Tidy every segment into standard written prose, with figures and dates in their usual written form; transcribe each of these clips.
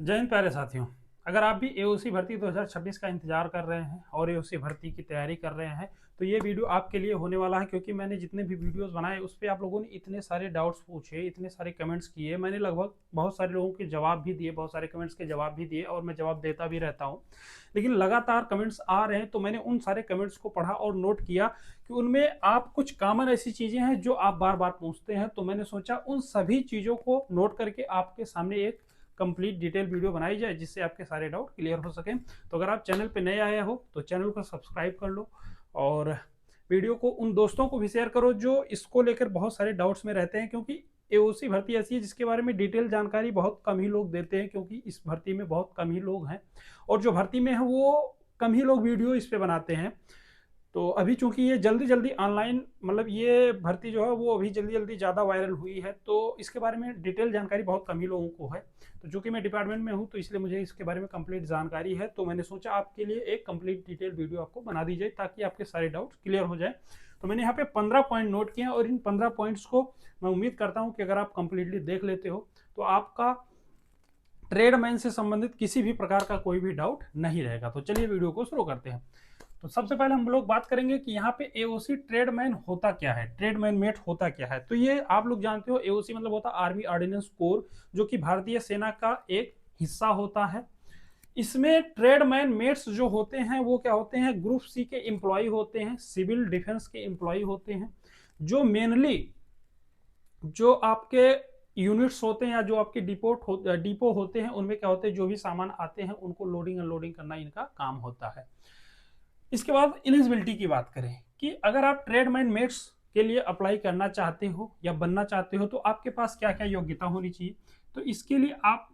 जय हिंद प्यारे साथियों। अगर आप भी एओसी भर्ती 2026 का इंतजार कर रहे हैं और एओसी भर्ती की तैयारी कर रहे हैं तो ये वीडियो आपके लिए होने वाला है, क्योंकि मैंने जितने भी वीडियोस बनाए उस पर आप लोगों ने इतने सारे डाउट्स पूछे, इतने सारे कमेंट्स किए। मैंने लगभग बहुत सारे लोगों के जवाब भी दिए, बहुत सारे कमेंट्स के जवाब भी दिए और मैं जवाब देता भी रहता हूँ। लेकिन लगातार कमेंट्स आ रहे हैं तो मैंने उन सारे कमेंट्स को पढ़ा और नोट किया कि उनमें आप कुछ कॉमन ऐसी चीज़ें हैं जो आप बार बार पूछते हैं। तो मैंने सोचा उन सभी चीज़ों को नोट करके आपके सामने एक कंप्लीट डिटेल वीडियो बनाई जाए जिससे आपके सारे डाउट क्लियर हो सकें। तो अगर आप चैनल पे नए आए हो तो चैनल को सब्सक्राइब कर लो और वीडियो को उन दोस्तों को भी शेयर करो जो इसको लेकर बहुत सारे डाउट्स में रहते हैं, क्योंकि एओसी भर्ती ऐसी है जिसके बारे में डिटेल जानकारी बहुत कम ही लोग देते हैं, क्योंकि इस भर्ती में बहुत कम ही लोग हैं और जो भर्ती में है वो कम ही लोग वीडियो इस पे बनाते हैं। तो अभी चूंकि ये जल्दी जल्दी ऑनलाइन, मतलब ये भर्ती जो है वो अभी जल्दी जल्दी ज़्यादा वायरल हुई है, तो इसके बारे में डिटेल जानकारी बहुत कम ही लोगों को है। तो चूंकि मैं डिपार्टमेंट में हूँ तो इसलिए मुझे इसके बारे में कंप्लीट जानकारी है, तो मैंने सोचा आपके लिए एक कंप्लीट डिटेल वीडियो आपको बना दी जाए ताकि आपके सारे डाउट्स क्लियर हो जाए। तो मैंने यहाँ पे 15 पॉइंट नोट किए हैं और इन 15 पॉइंट्स को मैं उम्मीद करता हूँ कि अगर आप कंप्लीटली देख लेते हो तो आपका ट्रेडमैन से संबंधित किसी भी प्रकार का कोई भी डाउट नहीं रहेगा। तो चलिए वीडियो को शुरू करते हैं। तो सबसे पहले हम लोग बात करेंगे कि यहाँ पे एओसी ट्रेडमैन होता क्या है, ट्रेडमैन मेट होता क्या है। तो ये आप लोग जानते हो एओसी मतलब होता है आर्मी ऑर्डिनेंस कोर, जो कि भारतीय सेना का एक हिस्सा होता है। इसमें ट्रेडमैन मेट्स जो होते हैं वो क्या होते हैं, ग्रुप सी के एम्प्लॉय होते हैं, सिविल डिफेंस के एम्प्लॉय होते हैं, जो मेनली जो आपके यूनिट्स होते हैं या जो आपके डिपो होते हैं उनमें क्या होते हैं, जो भी सामान आते हैं उनको लोडिंग अनलोडिंग करना इनका काम होता है। इसके बाद एलिजिबिलिटी की बात करें कि अगर आप ट्रेडमैन मेट्स के लिए अप्लाई करना चाहते हो या बनना चाहते हो तो आपके पास क्या क्या योग्यता होनी चाहिए। तो इसके लिए आप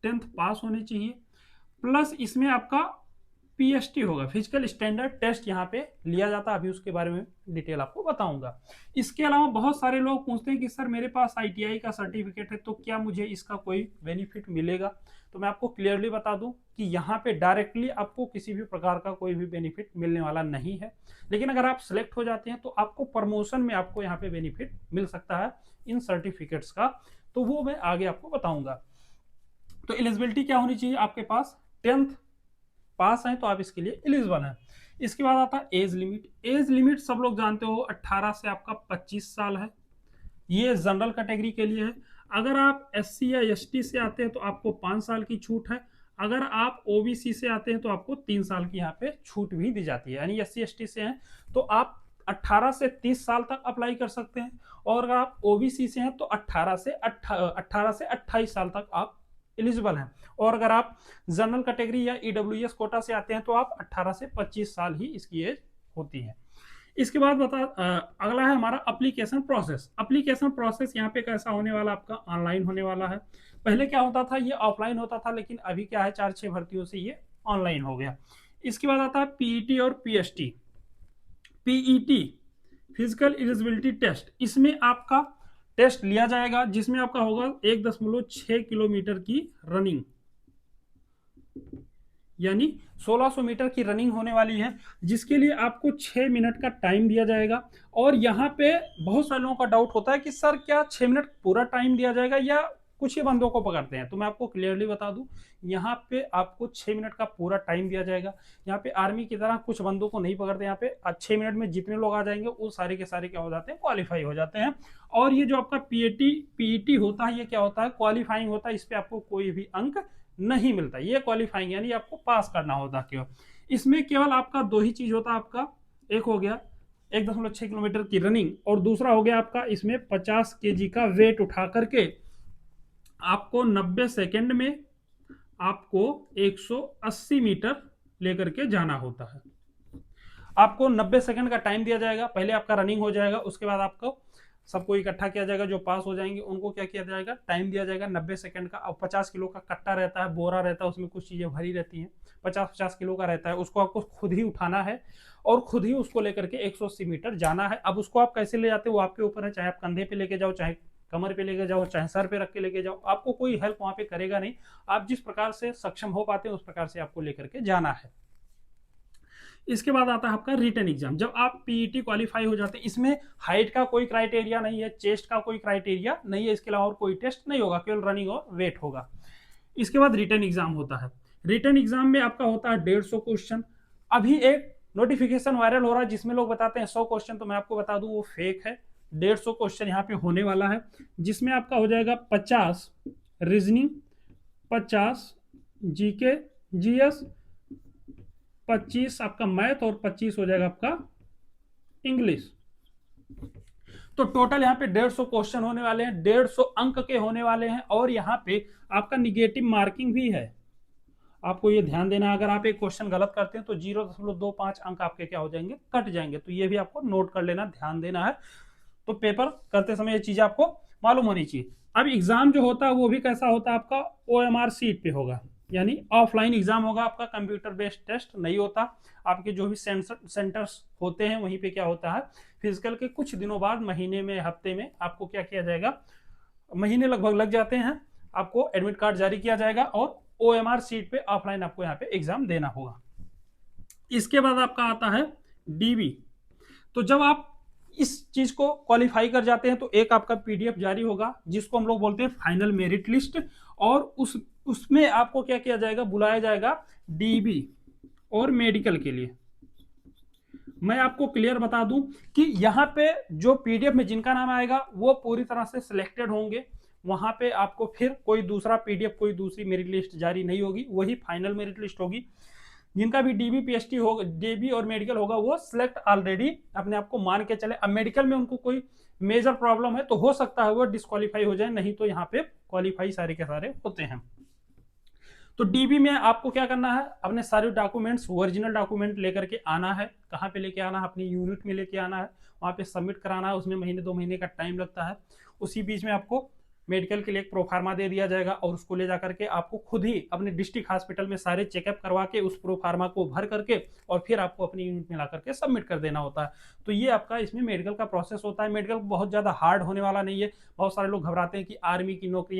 10th पास होने चाहिए, प्लस इसमें आपका पीएसटी होगा, फिजिकल स्टैंडर्ड टेस्ट यहाँ पे लिया जाता है। अभी उसके बारे में डिटेल आपको बताऊंगा। इसके अलावा बहुत सारे लोग पूछते हैं कि सर मेरे पास आईटीआई का सर्टिफिकेट है तो क्या मुझे इसका कोई बेनिफिट मिलेगा। तो मैं आपको क्लियरली बता दूं कि यहाँ पे डायरेक्टली आपको किसी भी प्रकार का कोई भी बेनिफिट मिलने वाला नहीं है, लेकिन अगर आप सिलेक्ट हो जाते हैं तो आपको प्रमोशन में आपको यहाँ पे बेनिफिट मिल सकता है इन सर्टिफिकेट्स का, तो वो मैं आगे आपको बताऊंगा। तो एलिजिबिलिटी क्या होनी चाहिए, आपके पास 10th पास है तो आप इसके लिए एलिजिबल हैं। इसके बाद आता है एज लिमिट। एज लिमिट सब लोग जानते हो 18 से आपका 25 साल है, ये जनरल कैटेगरी के लिए है। अगर आप एससी या एसटी से आते हैं तो आपको 5 साल की छूट है। अगर आप ओबीसी से आते हैं तो आपको 3 साल की यहाँ पे छूट भी दी जाती है। यानी एससी एसटी से हैं तो आप 18 से 30 साल तक अप्लाई कर सकते हैं, और अगर आप ओबीसी से हैं तो 18 से 28 साल तक आप एलिजिबल हैं। और अगर आप जनरल कैटेगरी या ईडब्ल्यूएस कोटा से आते हैं तो आप 18 से 25 साल ही इसकी एज होती है। इसके बाद अगला है हमारा एप्लीकेशन प्रोसेस। एप्लीकेशन प्रोसेस यहाँ पे कैसा होने वाला, आपका ऑनलाइन होने वाला है। पहले क्या होता था, ये ऑफलाइन होता था, लेकिन अभी क्या है 4-6 भर्तियों से ये ऑनलाइन हो गया। इसके बाद आता है पीईटी और PST. PET physical eligibility test, इसमें आपका टेस्ट लिया जाएगा जिसमें आपका होगा 1.6 किलोमीटर की रनिंग, यानी 1600 मीटर की रनिंग होने वाली है, जिसके लिए आपको 6 मिनट का टाइम दिया जाएगा। और यहाँ पे बहुत सारे लोगों का डाउट होता है कि सर क्या 6 मिनट पूरा टाइम दिया जाएगा या कुछ ही बंदों को पकड़ते हैं। तो मैं आपको क्लियरली बता दूं, यहाँ पे आपको 6 मिनट का पूरा टाइम दिया जाएगा। यहाँ पे आर्मी की तरह कुछ बंदों को नहीं पकड़ते, यहाँ पे 6 मिनट में जितने लोग आ जाएंगे वो सारे के सारे क्या हो जाते हैं, क्वालिफाई हो जाते हैं। और ये जो आपका पीईटी होता है ये क्या होता है, क्वालिफाइंग होता है। इस पर आपको कोई भी अंक नहीं मिलता, ये क्वालिफाइंग यानी आपको पास करना होता केवल। इसमें केवल आपका दो ही चीज होता है, आपका एक हो गया 1.6 किलोमीटर की रनिंग, और दूसरा हो गया आपका इसमें 50 केजी का वेट उठा करके आपको 90 सेकेंड में आपको 180 मीटर लेकर के जाना होता है। आपको 90 सेकंड का टाइम दिया जाएगा, पहले आपका रनिंग हो जाएगा, उसके बाद आपको सबको इकट्ठा किया जाएगा, जो पास हो जाएंगे उनको क्या किया जाएगा, टाइम दिया जाएगा 90 सेकंड का। और 50 किलो का कट्टा रहता है, बोरा रहता है, उसमें कुछ चीजें भरी रहती हैं, 50-50 किलो का रहता है, उसको आपको खुद ही उठाना है और खुद ही उसको लेकर के 180 मीटर जाना है। अब उसको आप कैसे ले जाते हो वो आपके ऊपर है, चाहे आप कंधे पे लेके जाओ, चाहे कमर पे लेके जाओ, चाहे सर पे रख के लेके जाओ, आपको कोई हेल्प वहां पे करेगा नहीं। आप जिस प्रकार से सक्षम हो पाते हैं उस प्रकार से आपको लेकर के जाना है। इसके बाद आता है आपका रिटन एग्जाम। जब आप पीईटी क्वालिफाई हो जाते हैं, इसमें हाइट का कोई क्राइटेरिया नहीं है, चेस्ट का कोई क्राइटेरिया नहीं है, इसके अलावा और कोई टेस्ट नहीं होगा, केवल रनिंग और वेट होगा। इसके बाद रिटन एग्जाम होता है। रिटन एग्जाम में आपका होता है 150 क्वेश्चन। अभी एक नोटिफिकेशन वायरल हो रहा है जिसमें लोग बताते हैं 100 क्वेश्चन, तो मैं आपको बता दूं वो फेक है। 150 क्वेश्चन यहाँ पे होने वाला है, जिसमें आपका हो जाएगा 50 रीजनिंग, 50 जीके जीएस, 25 आपका मैथ और 25 हो जाएगा आपका इंग्लिश। तो टोटल यहाँ पे 150 क्वेश्चन होने वाले हैं, 150 अंक के होने वाले हैं। और यहाँ पे आपका निगेटिव मार्किंग भी है, आपको ये ध्यान देना। अगर आप एक क्वेश्चन गलत करते हैं तो 0.25 अंक आपके क्या हो जाएंगे, कट जाएंगे। तो ये भी आपको नोट कर लेना, ध्यान देना है। तो पेपर करते समय ये चीजें आपको मालूम होनी चाहिए। अब एग्जाम जो होता है वो भी कैसा होता है, आपका OMR सीट पे होगा, यानी ऑफलाइन एग्जाम होगा आपका, कंप्यूटर बेस्ड टेस्ट नहीं होता। आपके जो भी सेंटर्स होते हैं वहीं पे क्या होता है, फिजिकल के कुछ दिनों बाद, महीने में, हफ्ते में आपको क्या किया जाएगा, महीने लगभग लग जाते हैं, आपको एडमिट कार्ड जारी किया जाएगा और OMR सीट पे ऑफलाइन आपको यहाँ पे एग्जाम देना होगा। इसके बाद आपका आता है DB। तो जब आप इस चीज को क्वालिफाई कर जाते हैं तो एक आपका PDF जारी होगा जिसको हम लोग बोलते हैं फाइनल मेरिट लिस्ट, और उसमें आपको क्या किया जाएगा, बुलाया जाएगा DB और मेडिकल के लिए। मैं आपको क्लियर बता दूं कि यहाँ पे जो PDF में जिनका नाम आएगा वो पूरी तरह से सिलेक्टेड होंगे। वहां पे आपको फिर कोई दूसरा PDF, कोई दूसरी मेरिट लिस्ट जारी नहीं होगी, वही फाइनल मेरिट लिस्ट होगी। जिनका भी DB PST होगा, DB और मेडिकल होगा, वो सिलेक्ट ऑलरेडी अपने आप को मान के चले। अब मेडिकल में उनको कोई मेजर प्रॉब्लम है तो हो सकता है वो डिस्क्वालीफाई हो जाए, नहीं तो यहाँ पे क्वालिफाई सारे के सारे होते हैं। तो DB में आपको क्या करना है, अपने सारे डॉक्यूमेंट्स, ओरिजिनल डॉक्यूमेंट लेकर के आना है। कहाँ पे लेके आना है, अपनी यूनिट में लेके आना है, वहाँ पे सबमिट कराना है। उसमें महीने 2 महीने का टाइम लगता है। उसी बीच में आपको मेडिकल के लिए एक प्रोफार्मा दे दिया जाएगा और उसको ले जाकर के आपको खुद ही अपने डिस्ट्रिक्ट हॉस्पिटल में सारे चेकअप करवा के उस प्रोफार्मा को भर करके और फिर आपको अपनी यूनिट में ला करके सबमिट कर देना होता है। तो ये आपका इसमें मेडिकल का प्रोसेस होता है। मेडिकल बहुत ज़्यादा हार्ड होने वाला नहीं है। बहुत सारे लोग घबराते हैं कि आर्मी की नौकरी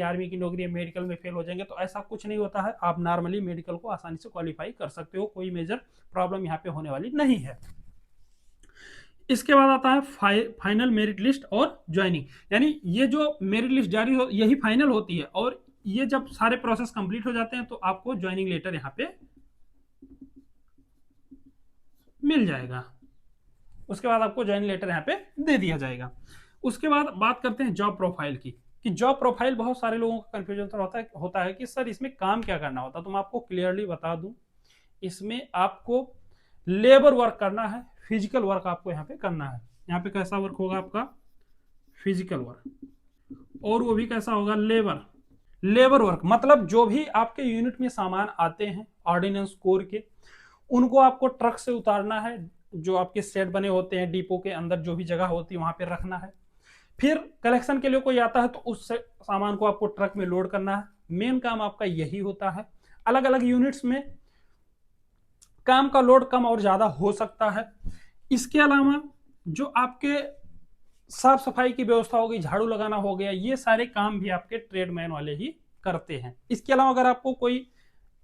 है, मेडिकल में फेल हो जाएंगे, तो ऐसा कुछ नहीं होता है। आप नॉर्मली मेडिकल को आसानी से क्वालिफाई कर सकते हो, कोई मेजर प्रॉब्लम यहाँ पे होने वाली नहीं है। इसके बाद आता है फाइनल मेरिट लिस्ट और ज्वाइनिंग, यानी ये जो मेरिट लिस्ट जारी हो यही फाइनल होती है, और ये जब सारे प्रोसेस कंप्लीट हो जाते हैं तो आपको ज्वाइनिंग लेटर यहाँ पे मिल जाएगा। उसके बाद आपको ज्वाइनिंग लेटर यहाँ पे दे दिया जाएगा। उसके बाद बात करते हैं जॉब प्रोफाइल की, कि जॉब प्रोफाइल बहुत सारे लोगों का कंफ्यूजन होता है कि सर इसमें काम क्या करना होता है। तो मैं आपको क्लियरली बता दूं, इसमें आपको लेबर वर्क करना है, फिजिकल वर्क आपको यहाँ पे करना है। यहाँ पे कैसा वर्क होगा आपका, फिजिकल वर्क, और वो भी कैसा होगा, लेबर वर्क। मतलब जो भी आपके यूनिट में सामान आते हैं ऑर्डिनेंस कोर के, उनको आपको ट्रक से उतारना है। जो आपके सेट बने होते हैं डिपो के अंदर, जो भी जगह होती है वहां पे रखना है। फिर कलेक्शन के लिए कोई आता है तो उस सामान को आपको ट्रक में लोड करना है। मेन काम आपका यही होता है। अलग अलग यूनिट्स में काम का लोड कम और ज्यादा हो सकता है। इसके अलावा जो आपके साफ सफाई की व्यवस्था होगी, झाड़ू लगाना हो गया, ये सारे काम भी आपके ट्रेडमैन वाले ही करते हैं। इसके अलावा अगर आपको कोई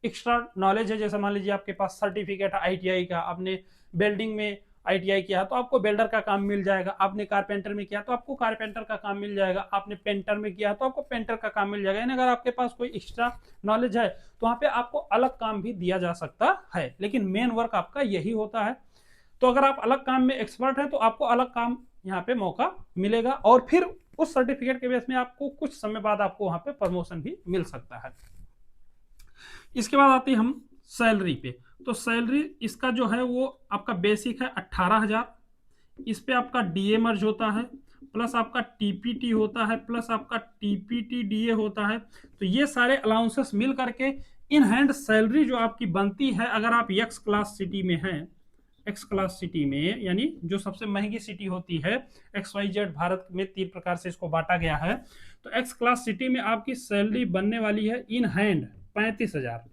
एक्स्ट्रा नॉलेज है, जैसे मान लीजिए आपके पास सर्टिफिकेट है ITI का, आपने वेल्डिंग में ITI किया तो आपको वेल्डर का काम मिल जाएगा, आपने कारपेंटर में किया तो आपको कारपेंटर का काम मिल जाएगा, आपने पेंटर में किया तो आपको पेंटर का काम मिल जाएगा। यानी अगर आपके पास कोई एक्स्ट्रा नॉलेज है तो वहाँ पे आपको अलग काम भी दिया जा सकता है, लेकिन मेन वर्क आपका यही होता है। तो अगर आप अलग काम में एक्सपर्ट हैं तो आपको अलग काम यहाँ पे मौका मिलेगा, और फिर उस सर्टिफिकेट के बेस में आपको कुछ समय बाद आपको वहाँ पे प्रमोशन भी मिल सकता है। इसके बाद आते हैं हम सैलरी पे। तो सैलरी इसका जो है वो आपका बेसिक है 18,000। इस पे आपका DA मर्ज होता है, प्लस आपका TPT होता है, प्लस आपका TPT DA होता है। तो ये सारे अलाउंसेस मिल करके इन हैंड सैलरी जो आपकी बनती है, अगर आप एक्स क्लास सिटी में हैं, एक्स क्लास सिटी में यानी जो सबसे महंगी सिटी होती है, XYZ भारत में 3 प्रकार से इसको बांटा गया है। तो एक्स क्लास सिटी में आपकी सैलरी बनने वाली है इन हैंड 35,000।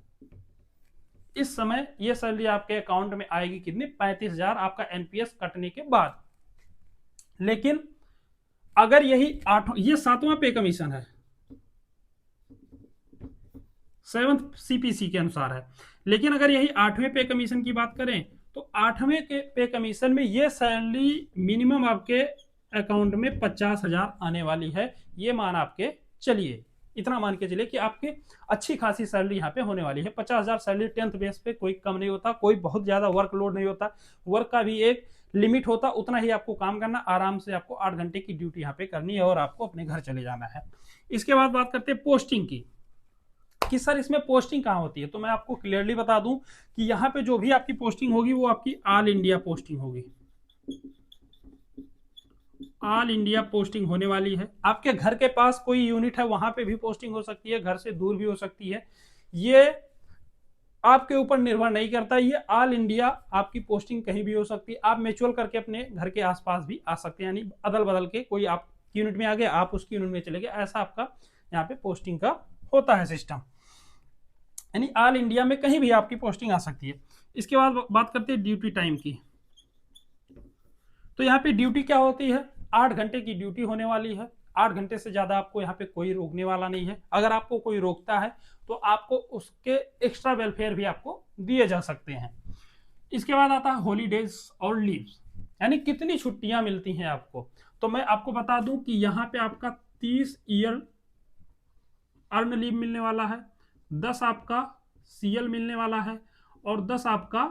इस समय ये सैलरी आपके अकाउंट में आएगी कितनी, 35,000 आपका NPS कटने के बाद। लेकिन अगर यही ये 7वां पे कमीशन है, 7th CPC के अनुसार है। लेकिन अगर यही 8वें पे कमीशन की बात करें तो 8वें के पे कमीशन में ये सैलरी मिनिमम आपके अकाउंट में 50,000 आने वाली है। ये मान आपके चलिए। इतना मान के चलिए कि आपकी अच्छी खासी सैलरी यहाँ पे होने वाली है। 50,000 सैलरी 10th बेस पे, कोई कम नहीं होता, कोई बहुत ज्यादा वर्कलोड नहीं होता, वर्क का भी एक लिमिट होता, उतना ही आपको काम करना, आराम से आपको 8 घंटे की ड्यूटी यहाँ पे करनी है और आपको अपने घर चले जाना है। इसके बाद बात करते हैं पोस्टिंग की कि सर इसमें पोस्टिंग कहाँ होती है। तो मैं आपको क्लियरली बता दूं कि यहाँ पे जो भी आपकी पोस्टिंग होगी वो आपकी ऑल इंडिया पोस्टिंग होगी, ऑल इंडिया पोस्टिंग होने वाली है। आपके घर के पास कोई यूनिट है वहां पे भी पोस्टिंग हो सकती है, घर से दूर भी हो सकती है, ये आपके ऊपर निर्भर नहीं करता। ये ऑल इंडिया आपकी पोस्टिंग कहीं भी हो सकती है। आप म्यूचुअल करके अपने घर के आसपास भी आ सकते हैं, यानी अदल बदल के, कोई आप यूनिट में आ गए आप उसकी यूनिट में चले गए, ऐसा आपका यहाँ पे पोस्टिंग का होता है सिस्टम, यानी ऑल इंडिया में कहीं भी आपकी पोस्टिंग आ सकती है। इसके बाद बात करते हैं ड्यूटी टाइम की। तो यहाँ पे ड्यूटी क्या होती है, 8 घंटे की ड्यूटी होने वाली है। 8 घंटे से ज्यादा आपको यहाँ पे कोई रोकने वाला नहीं है। अगर आपको कोई रोकता है तो आपको उसके एक्स्ट्रा वेलफेयर भी आपको दिए जा सकते हैं। इसके बाद आता है हॉलीडेज और लीव्स, यानी कितनी छुट्टियां मिलती हैं आपको। तो मैं आपको बता दूं कि यहाँ पे आपका 30 ईयर अर्न लीव मिलने वाला है, 10 आपका सीएल मिलने वाला है और 10 आपका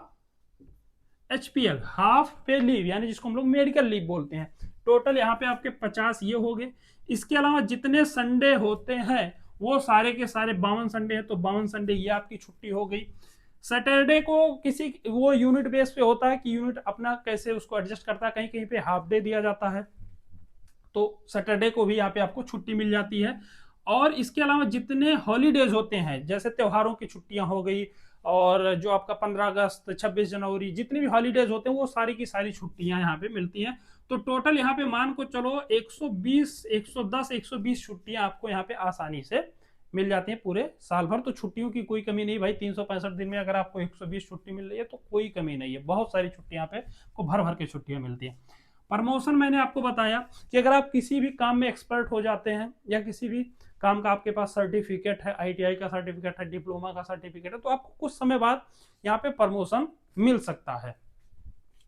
एचपीएल हाफ पे लीव, यानी जिसको हम लोग मेडिकल लीव बोलते हैं। टोटल यहाँ पे आपके 50 ये हो गए। इसके अलावा जितने संडे होते हैं वो सारे के सारे 52 संडे हैं, तो 52 संडे ये आपकी छुट्टी हो गई। सैटरडे को किसी वो यूनिट बेस पे होता है कि यूनिट अपना कैसे उसको एडजस्ट करता है, कहीं कहीं पे हाफ डे दिया जाता है, तो सैटरडे को भी यहाँ पे आपको छुट्टी मिल जाती है। और इसके अलावा जितने हॉलीडेज होते हैं, जैसे त्योहारों की छुट्टियां हो गई और जो आपका 15 अगस्त 26 जनवरी जितनी भी हॉलीडेज होते हैं वो सारी की सारी छुट्टियां यहाँ पे मिलती हैं। तो टोटल यहाँ पे मान को चलो 120 110 120 छुट्टियां आपको यहाँ पे आसानी से मिल जाती हैं पूरे साल भर। तो छुट्टियों की कोई कमी नहीं भाई, 365 दिन में अगर आपको 120 छुट्टी मिल रही है तो कोई कमी नहीं है, बहुत सारी छुट्टियां पे को भर भर के छुट्टियां मिलती हैं। प्रमोशन मैंने आपको बताया कि अगर आप किसी भी काम में एक्सपर्ट हो जाते हैं या किसी भी काम का आपके पास सर्टिफिकेट है, आईटीआई का सर्टिफिकेट है, डिप्लोमा का सर्टिफिकेट है, तो आपको कुछ समय बाद यहाँ पे प्रमोशन मिल सकता है।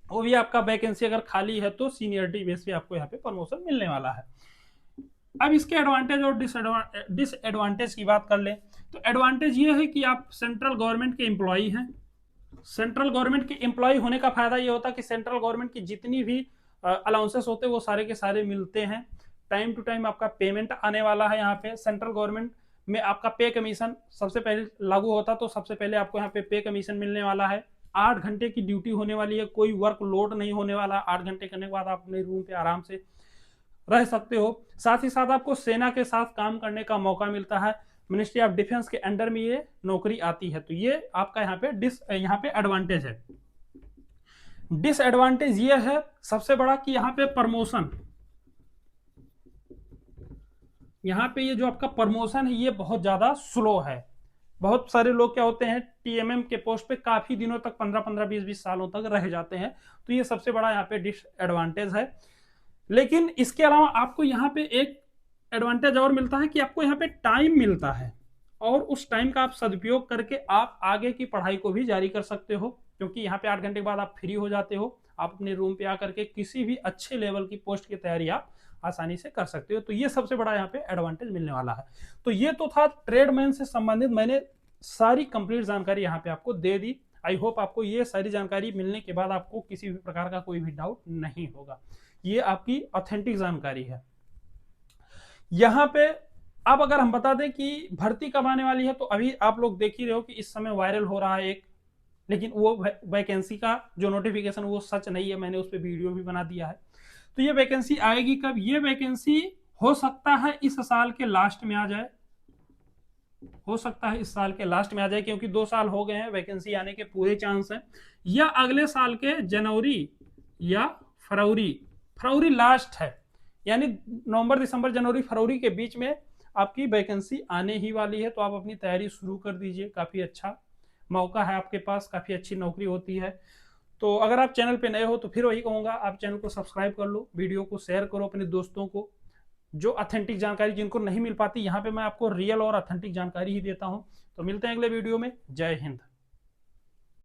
वो भी आपका वैकेंसी अगर खाली है तो सीनियरिटी बेस पे आपको यहाँ पे प्रमोशन मिलने वाला है। अब इसके एडवांटेज और डिसएडवांटेज की बात कर ले तो एडवांटेज ये है कि आप सेंट्रल गवर्नमेंट के एम्प्लॉई हैं। सेंट्रल गवर्नमेंट के एम्प्लॉय होने का फायदा ये होता है कि सेंट्रल गवर्नमेंट की जितनी भी अलाउंसेस होते हैं वो सारे के सारे मिलते हैं। टाइम टू टाइम आपका पेमेंट आने वाला है। यहाँ पे सेंट्रल गवर्नमेंट में आपका पे कमीशन सबसे पहले लागू होता, तो सबसे पहले आपको यहाँ पे कमीशन मिलने वाला है। 8 घंटे की ड्यूटी होने वाली है, कोई वर्क लोड नहीं होने वाला। 8 घंटे करने के बाद आप अपने रूम पे आराम से रह सकते हो। साथ ही साथ आपको सेना के साथ काम करने का मौका मिलता है। मिनिस्ट्री ऑफ डिफेंस के अंडर में ये नौकरी आती है, तो ये आपका यहाँ पे एडवांटेज है। डिसएडवांटेज ये है सबसे बड़ा कि यहाँ पे प्रमोशन, यहाँ पे ये जो आपका प्रमोशन है ये बहुत ज्यादा स्लो है। बहुत सारे लोग क्या होते हैं टीएमएम के पोस्ट पे काफी दिनों तक 15-15 20-20 सालों तक रह जाते हैं, तो ये सबसे बड़ा यहाँ पे डिसएडवांटेज है। लेकिन इसके अलावा आपको यहाँ पे एक एडवांटेज और मिलता है कि आपको यहाँ पे टाइम मिलता है और उस टाइम का आप सदुपयोग करके आप आगे की पढ़ाई को भी जारी कर सकते हो, क्योंकि यहाँ पे 8 घंटे के बाद आप फ्री हो जाते हो। आप अपने रूम पे आकर के किसी भी अच्छे लेवल की पोस्ट की तैयारी आप आसानी से कर सकते हो। तो ये सबसे बड़ा यहाँ पे एडवांटेज मिलने वाला है। तो ये तो था ट्रेडमैन से संबंधित, मैंने सारी कंप्लीट जानकारी यहाँ पे आपको दे दी। आई होप आपको ये सारी जानकारी मिलने के बाद आपको किसी भी प्रकार का कोई भी डाउट नहीं होगा। ये आपकी ऑथेंटिक जानकारी है। यहाँ पे अब अगर हम बता दें कि भर्ती कब आने वाली है, तो अभी आप लोग देख ही रहे हो कि इस समय वायरल हो रहा है एक, लेकिन वो वैकेंसी का जो नोटिफिकेशन वो सच नहीं है, मैंने उस पर वीडियो भी बना दिया है। तो ये वैकेंसी आएगी कब? ये वैकेंसी हो सकता है इस साल के लास्ट में आ जाए, हो सकता है इस साल के लास्ट में आ जाए, क्योंकि 2 साल हो गए हैं, वैकेंसी आने के पूरे चांस हैं। या अगले साल के जनवरी या फरवरी लास्ट है, यानी नवंबर दिसंबर जनवरी फरवरी के बीच में आपकी वैकेंसी आने ही वाली है। तो आप अपनी तैयारी शुरू कर दीजिए, काफी अच्छा मौका है आपके पास, काफी अच्छी नौकरी होती है। तो अगर आप चैनल पे नए हो तो फिर वही कहूंगा, आप चैनल को सब्सक्राइब कर लो, वीडियो को शेयर करो अपने दोस्तों को। जो ऑथेंटिक जानकारी जिनको नहीं मिल पाती, यहाँ पे मैं आपको रियल और ऑथेंटिक जानकारी ही देता हूँ। तो मिलते हैं अगले वीडियो में। जय हिंद।